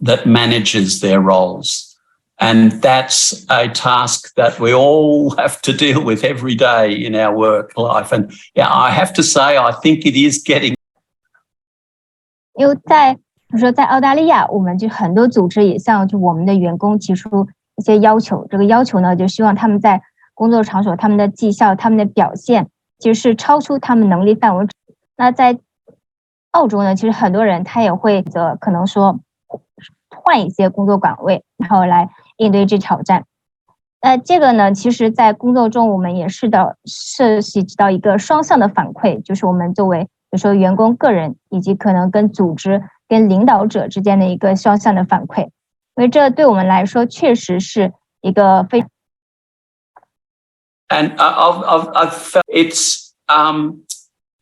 that manages their roles. And that's a task that we all have to deal with every day in our work life. And yeah, I have to say, I think it is getting. 因为比如说在澳大利亚，我们就很多组织也向就我们的员工提出一些要求，这个要求呢，就希望他们在工作场所他们的绩效、他们的表现，其实是超出他们能力范围。那在澳洲呢，其实很多人他也会可能说换一些工作岗位，然后来应对这挑战。这个呢，其实在工作中我们也是涉及到一个双向的反馈，就是我们作为比如说员工个人以及可能跟组织跟领导者之间的一个双向的反馈，因为这对我们来说确实是一个非常。And I've felt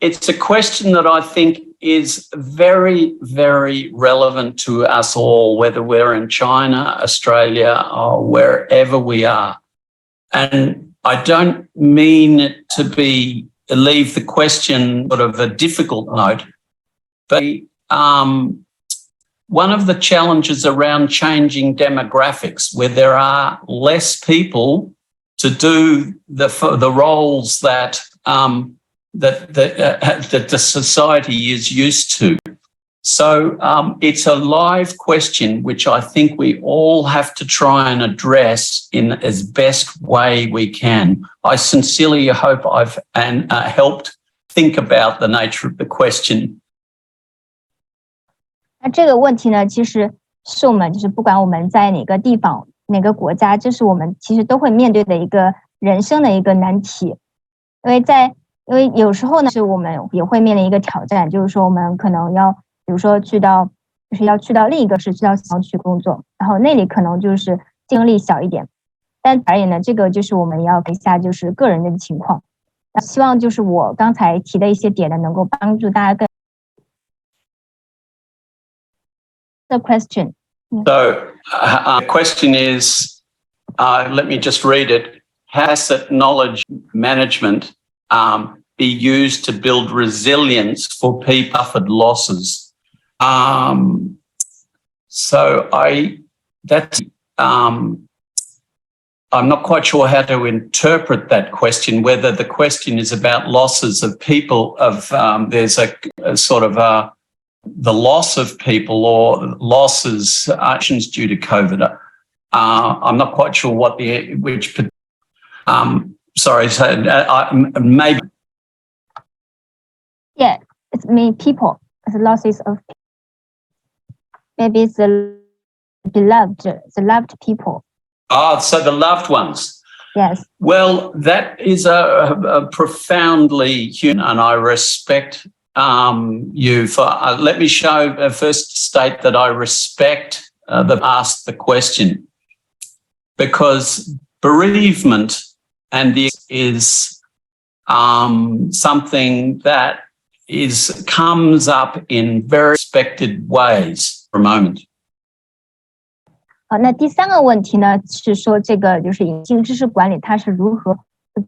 it's a question that I think is very, very relevant to us all, whether we're in China, Australia, or wherever we are. And I don't mean it to leave the question sort of a difficult note, but one of the challenges around changing demographics, where there are less people to do the roles that the society is used to. So it's a live question which I think we all have to try and address in as best way we can. I sincerely hope I've helped think about the nature of the question. 那这个问题呢，其实是我们就是不管我们在哪个地方、哪个国家，这是我们其实都会面对的一个人生的一个难题。因为有时候呢，是我们也会面临一个挑战，就是说我们可能要，比如说要去到另一个市，去到小区工作，然后那里可能就是竞争力小一点。但而言呢，这个就是我们要看一下就是个人的情况。希望就是我刚才提的一些点呢，能够帮助大家更。The question. So the question is, let me just read it. Tacit knowledge management be used to build resilience for people who suffered losses. So I'm not quite sure how to interpret that question, whether the question is about losses of people, there's a sort of the loss of people or losses actions due to COVID. I'm not quite sure sorry, so maybe. Yeah, it's people. It's losses of people. Maybe it's the loved people. So the loved ones. Yes. Well, that is a profoundly human, and I respect you for. Let me first state that I respect asked the question, because bereavement and is something that comes up in very expected ways for a moment. 好，那第三个问题呢，是说这个就是隐性知识管理它是如何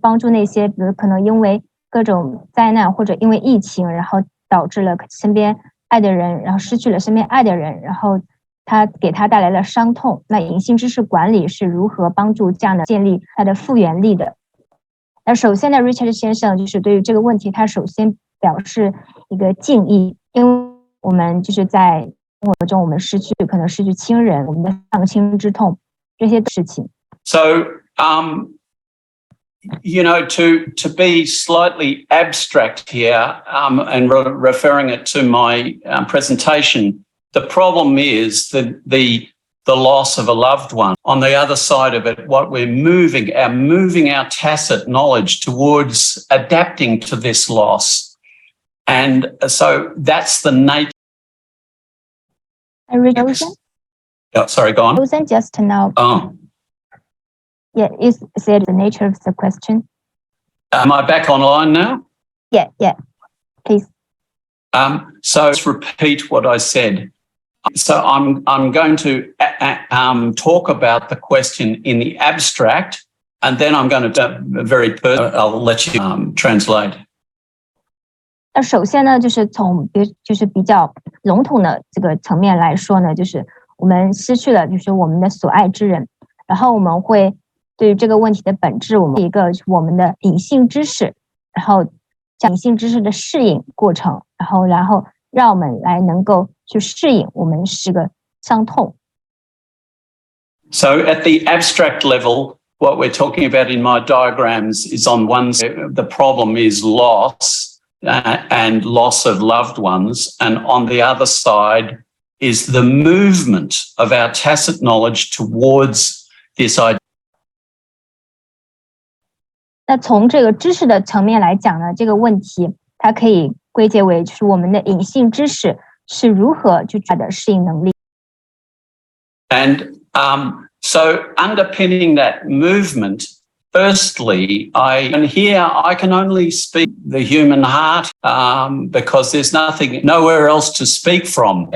帮助那些比如可能因为各种灾难或者因为疫情，然后导致了身边爱的人，然后失去了身边爱的人，然后他给他带来了伤痛。那隐性知识管理是如何帮助这样的建立他的复原力的？那首先呢 ，Richard 先生就是对于这个问题，他首先表示一个敬意，因为我们就是在生活中我们可能失去亲人，我们的丧亲之痛这些事情。So, you know, to be slightly abstract here, and referring it to my presentation, the problem is the loss of a loved one. On the other side of it, what we're moving our tacit knowledge towards adapting to this loss. And so that's the nature. Oh, sorry, go on. Just to know. Oh. Yeah, is it the nature of the question? Am I back online now? Yeah, please. So let's repeat what I said. So I'm going to talk about the question in the abstract, and then I'm going to I'll let you translate. 那首先呢，就是从比较笼统的这个层面来说呢，就是我们失去了就是我们的所爱之人，然后我们会对于这个问题的本质，我们一个我们的隐性知识，然后讲隐性知识的适应过程，然后让我们来能够去适应我们是个伤痛。So at the abstract level, what we're talking about in my diagrams is on one side, the problem is loss and loss of loved ones, and on the other side is the movement of our tacit knowledge towards this idea. 那从这个知识的层面来讲呢，这个问题它可以归结为就是我们的隐性知识是如何去的适应能力。And so underpinning that movement, firstly, I can only speak the human heart because there's nowhere else to speak from.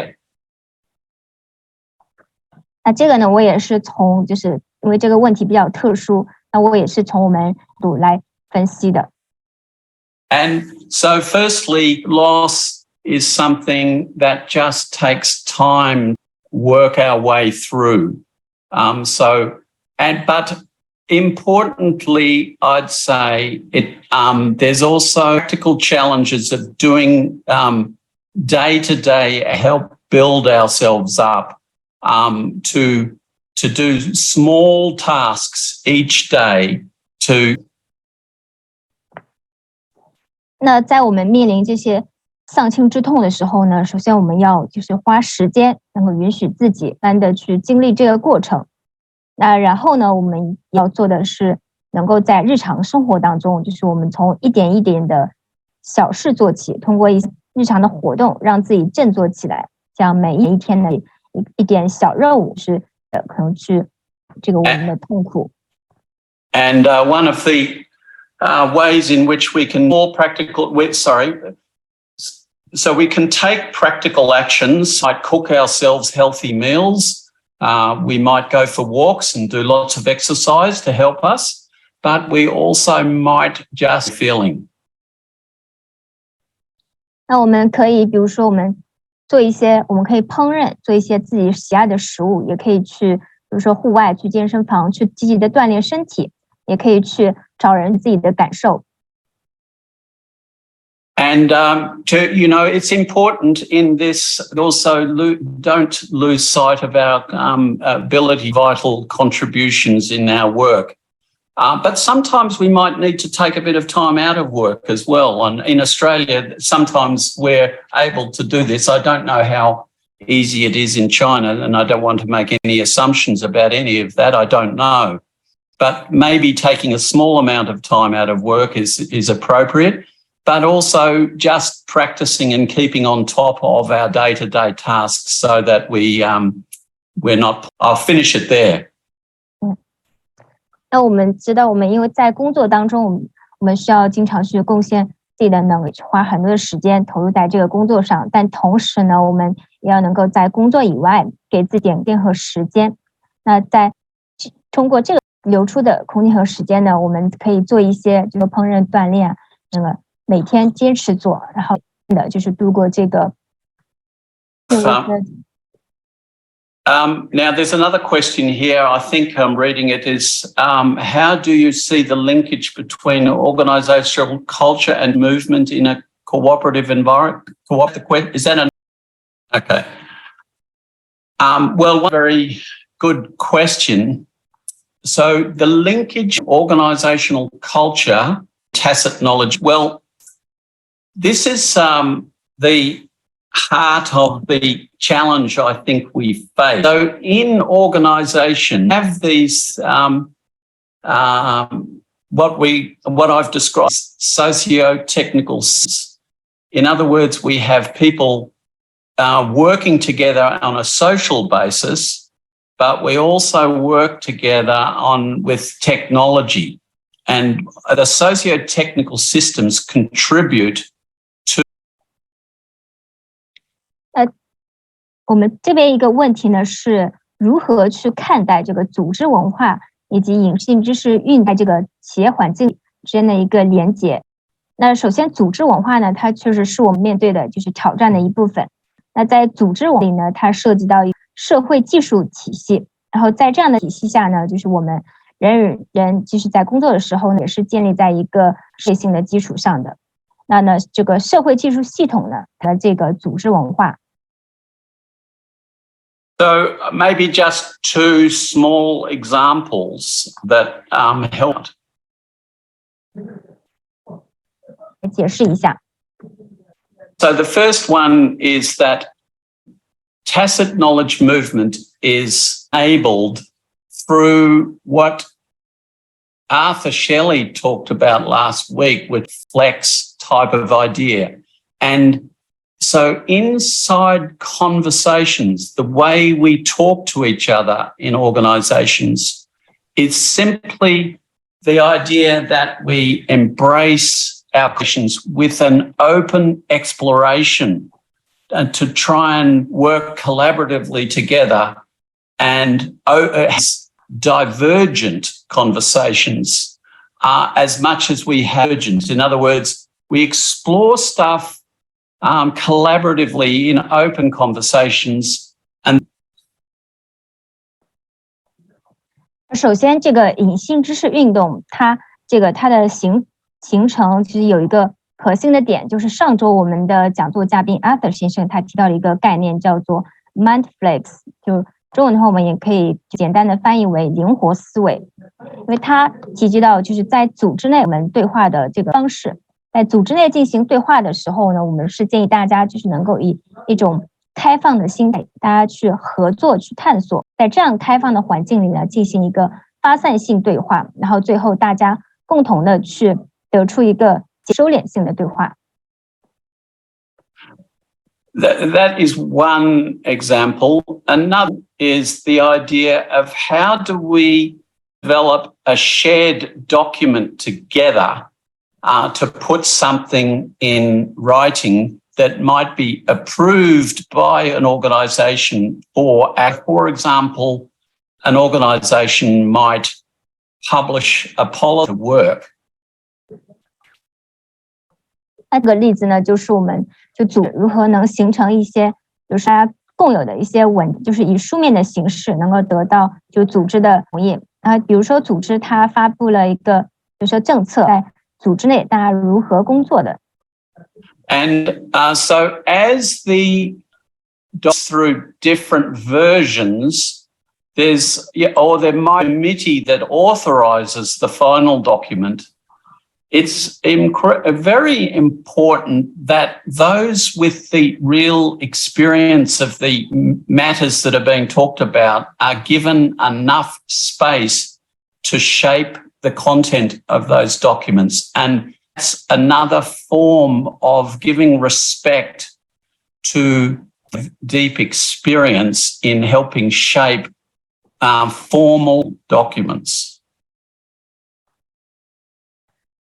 那这个呢，我也是从就是因为这个问题比较特殊，那我也是从我们度来分析的。And so firstly, loss is something that just takes time to work our way through. But importantly, I'd say there's also practical challenges of doing day-to-day help build ourselves up to do small tasks each day to. 那在我们面临这些丧亲之痛的时候呢，首先我们要就是花时间，能够允许自己慢慢的去经历这个过程。那然后呢，我们要做的是能够在日常生活当中，就是我们从一点一点的小事做起，通过一些日常的活动，让自己振作起来，这样每一天的一点小任务是可能去这个我们的痛苦。And one of the ways in which we can so we can take practical actions, like cook ourselves healthy meals. We might go for walks and do lots of exercise to help us, but we also might just feeling. 那我们可以，比如说我们可以烹饪，做一些自己喜爱的食物，也可以去，比如说户外去健身房，去积极的锻炼身体，也可以去找人自己的感受。And it's important in this also don't lose sight of our vital contributions in our work. But sometimes we might need to take a bit of time out of work as well. And in Australia, sometimes we're able to do this. I don't know how easy it is in China, and I don't want to make any assumptions about any of that. I don't know. But maybe taking a small amount of time out of work is appropriate. But also just practicing and keeping on top of our day-to-day tasks so that we're not. I'll finish it there. 那我们知道，我们因为在工作当中，我们需要经常去贡献自己的能力，花很多的时间投入在这个工作上。但同时呢，我们也要能够在工作以外给自己点任何时间。那通过这个留出的空间和时间呢，我们可以做一些就是烹饪锻炼，那么每天坚持做，然后就是度过这个。Now, there's another question here. I think I'm reading it is, how do you see the linkage between organisational culture and movement in a cooperative environment? Is that okay? Well, one very good question. So the linkage, organisational culture, tacit knowledge. Well, this is the heart of the challenge I think we face. So in organisation, have these what I've described as socio-technical. In other words, we have people working together on a social basis, but we also work together with technology, and the socio-technical systems contribute to. 我们这边一个问题呢，是如何去看待这个组织文化以及隐性知识运在这个企业环境之间的一个连结。那首先，组织文化呢，它确实是我们面对的就是挑战的一部分。那在组织文化里呢，它涉及到社会技术体系，然后在这样的体系下呢，就是我们人与人就是在工作的时候呢，也是建立在一个社会性的基础上的。那呢，这个社会技术系统呢，它的这个组织文化。So maybe just two small examples that help. 解释一下。So the first one is that tacit knowledge movement is enabled through what Arthur Shelley talked about last week with flex type of idea. And so inside conversations, the way we talk to each other in organisations is simply the idea that we embrace our questions with an open exploration and to try and work collaboratively together and divergent conversations as much as we have divergent. In other words, we explore stuff collaboratively in open conversations. And 首先，这个隐性知识运动，它的形成其实有一个核心的点，就是上周我们的讲座嘉宾 Arthur 先生他提到了一个概念，叫做 mind flex， 就中文的话我们也可以简单的翻译为灵活思维，因为他提及到就是在组织内我们对话的这个方式。在组织内进行对话的时候呢，我们是建议大家就是能够以一种开放的心态，大家去合作去探索，在这样开放的环境里呢，进行一个发散性对话，然后最后大家共同的去得出一个收敛性的对话。That is one example. Another is the idea of how do we develop a shared document together to put something in writing that might be approved by an organisation for example, an organisation might publish a policy work. 那这个例子呢，就是我们就组如何能形成一些就是大家共有的一些就是以书面的形式能够得到就组织的同意。比如说组织它发布了一个就是说政策，在组织内大家如何工作的。And so as the through different versions, there might be a committee that authorises the final document. It's very important that those with the real experience of the matters that are being talked about are given enough space to shape the content of those documents. And that's another form of giving respect to deep experience in helping shape formal documents.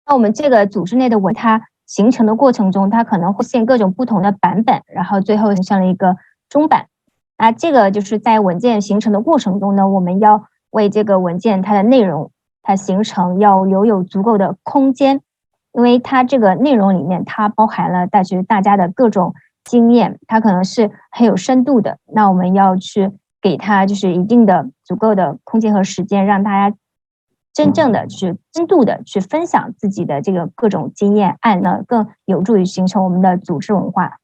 那我们这个组织内的它形成的过程中，它可能会出现各种不同的版本，然后最后形成了一个中版。这个就是在文件形成的过程中呢，我们为这个文件它的内容它形成要留有足够的空间，因为它这个内容里面它包含了大家的各种经验，它可能是很有深度的，那我们要去给它就是一定的足够的空间和时间，让大家真正的去深度的去分享自己的这个各种经验案呢，更有助于形成我们的组织文化。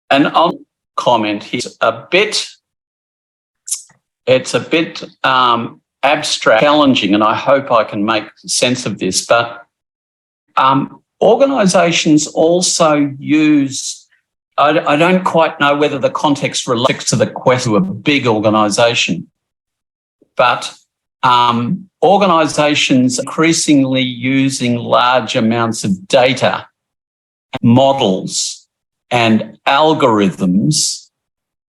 And on comment, it's a bit abstract, challenging, and I hope I can make sense of this, but organisations also use, I don't quite know whether the context relates to the question of a big organisation, but organisations increasingly using large amounts of data, models and algorithms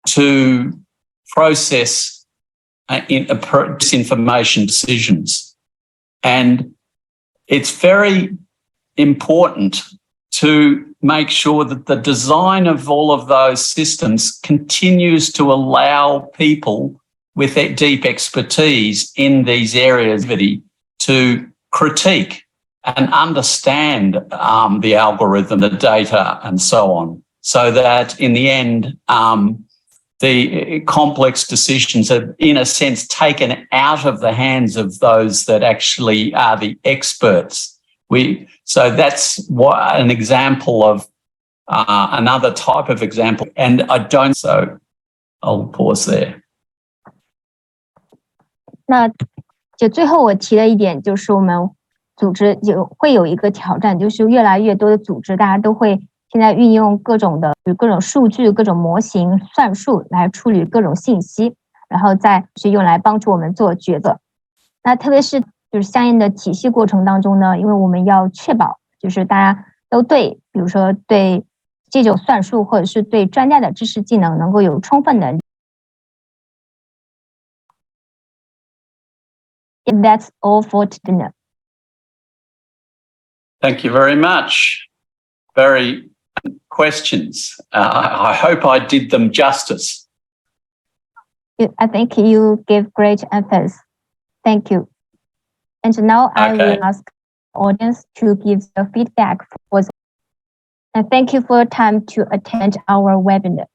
to process information decisions. And it's very important to make sure that the design of all of those systems continues to allow people with deep expertise in these areas to critique and understand the algorithm, the data, and so on, so that in the end, the complex decisions are, in a sense, taken out of the hands of those that actually are the experts. So that's an example of another type of example, and I don't. So I'll pause there. 那就最后我提的一点就是我们组织会有一个挑战，就是越来越多的组织大家都会现在运用各种数据、各种模型、算术来处理各种信息，然后再去用来帮助我们做决策。那特别是就是相应的体系过程当中呢，因为我们要确保就是大家都对，比如说对这种算术或者是对专家的知识技能能够有充分的。That's all for today. Thank you very much. Very questions. I hope I did them justice. I think you gave great emphasis. Thank you. And now I will ask the audience to give the feedback for. And thank you for your time to attend our webinar.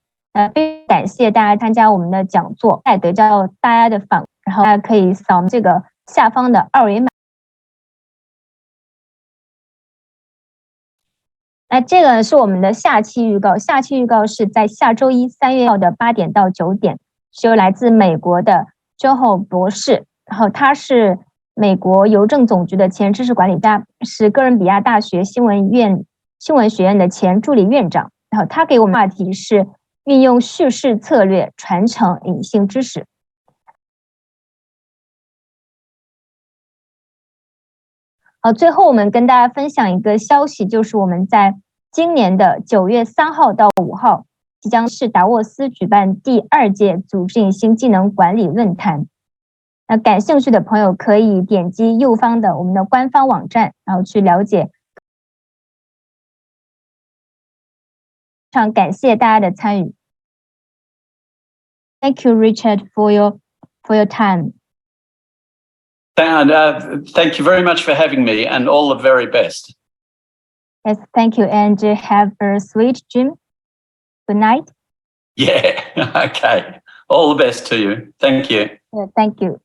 非常感谢大家参加我们的讲座，来得到大家的反馈，然后大家可以扫这个下方的二维码。那这个是我们的下期预告，下期预告是在下周一3月1号的8点到9点，是由来自美国的 GO 博士，然后他是美国邮政总局的前知识管理家，是哥伦比亚大学新闻学院的前助理院长，然后他给我们话题是运用叙事策略传承隐性知识。最后我们跟大家分享一个消息，就是我们在今年的9月3号到5号即将是达沃斯举办第2届组织隐性技能管理论坛。那感兴趣的朋友可以点击右方的我们的官方网站，然后去了解。非常感谢大家的参与。Thank you, Richard, for your time. Thank you very much for having me, and all the very best. Yes, thank you, and have a sweet dream. Good night. Yeah, okay. All the best to you. Thank you. Yeah, thank you.